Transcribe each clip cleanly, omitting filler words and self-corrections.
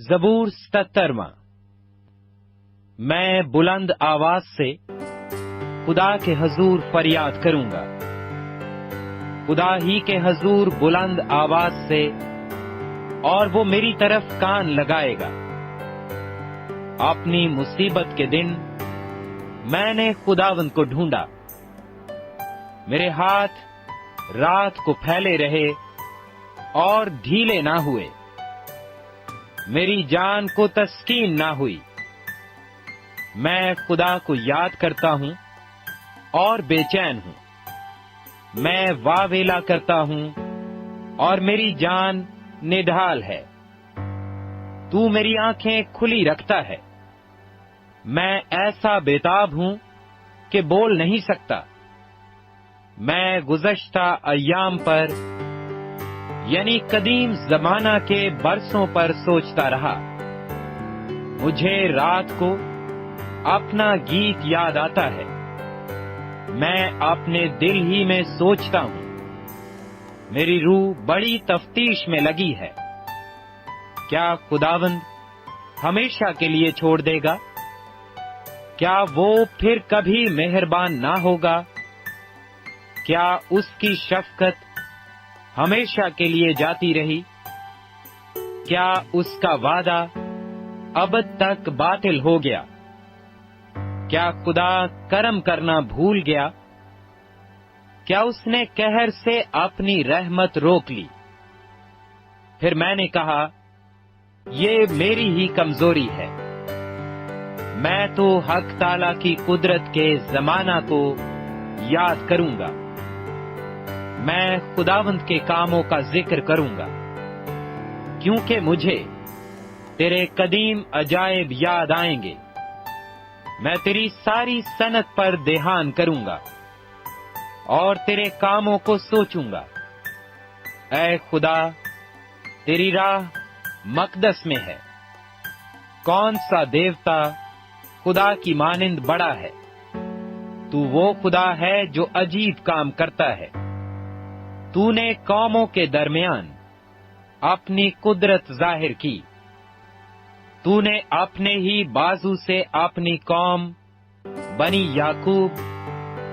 زبور 77۔ میں بلند آواز سے خدا کے حضور فریاد کروں گا، خدا ہی کے حضور بلند آواز سے، اور وہ میری طرف کان لگائے گا۔ اپنی مصیبت کے دن میں نے خداوند کو ڈھونڈا، میرے ہاتھ رات کو پھیلے رہے اور ڈھیلے نہ ہوئے، میری جان کو تسکین نہ ہوئی۔ میں خدا کو یاد کرتا ہوں اور بے چین ہوں، میں واویلا کرتا ہوں اور میری جان نڈھال ہے۔ تو میری آنکھیں کھلی رکھتا ہے، میں ایسا بےتاب ہوں کہ بول نہیں سکتا۔ میں گزشتہ ایام پر یعنی قدیم زمانہ کے برسوں پر سوچتا رہا، مجھے رات کو اپنا گیت یاد آتا ہے، میں اپنے دل ہی میں سوچتا ہوں، میری روح بڑی تفتیش میں لگی ہے۔ کیا خداوند ہمیشہ کے لیے چھوڑ دے گا؟ کیا وہ پھر کبھی مہربان نہ ہوگا؟ کیا اس کی شفقت ہمیشہ کے لیے جاتی رہی؟ کیا اس کا وعدہ ابد تک باطل ہو گیا؟ کیا خدا کرم کرنا بھول گیا؟ کیا اس نے قہر سے اپنی رحمت روک لی؟ پھر میں نے کہا، یہ میری ہی کمزوری ہے، میں تو حق تعالی کی قدرت کے زمانہ کو یاد کروں گا، میں خداوند کے کاموں کا ذکر کروں گا، کیونکہ مجھے تیرے قدیم عجائب یاد آئیں گے۔ میں تیری ساری صنعت پر دھیان کروں گا اور تیرے کاموں کو سوچوں گا۔ اے خدا، تیری راہ مقدس میں ہے، کون سا دیوتا خدا کی مانند بڑا ہے؟ تو وہ خدا ہے جو عجیب کام کرتا ہے۔ تو نے قوموں کے درمیان اپنی قدرت ظاہر کی، تو نے اپنے ہی بازو سے اپنی قوم بنی یعقوب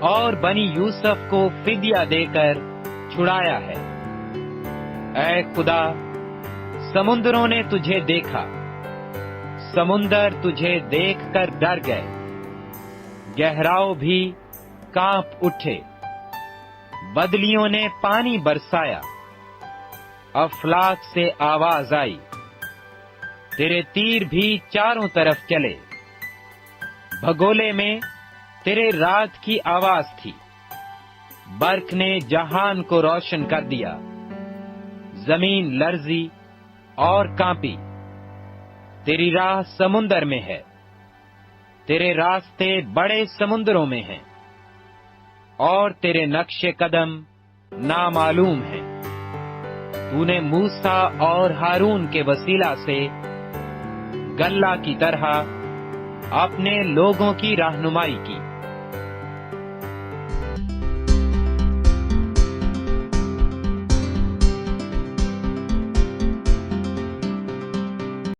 اور بنی یوسف کو فدیہ دے کر چھڑایا ہے۔ اے خدا، سمندروں نے تجھے دیکھا، سمندر تجھے دیکھ کر ڈر گئے، گہراؤ بھی کانپ اٹھے۔ بدلیوں نے پانی برسایا، افلاک سے آواز آئی، تیرے تیر بھی چاروں طرف چلے۔ بھگولے میں تیرے رات کی آواز تھی، برق نے جہان کو روشن کر دیا، زمین لرزی اور کانپی۔ تیری راہ سمندر میں ہے، تیرے راستے بڑے سمندروں میں ہیں، اور تیرے نقش قدم نامعلوم ہیں۔ تو نے موسیٰ اور ہارون کے وسیلہ سے گلہ کی طرح اپنے لوگوں کی رہنمائی کی۔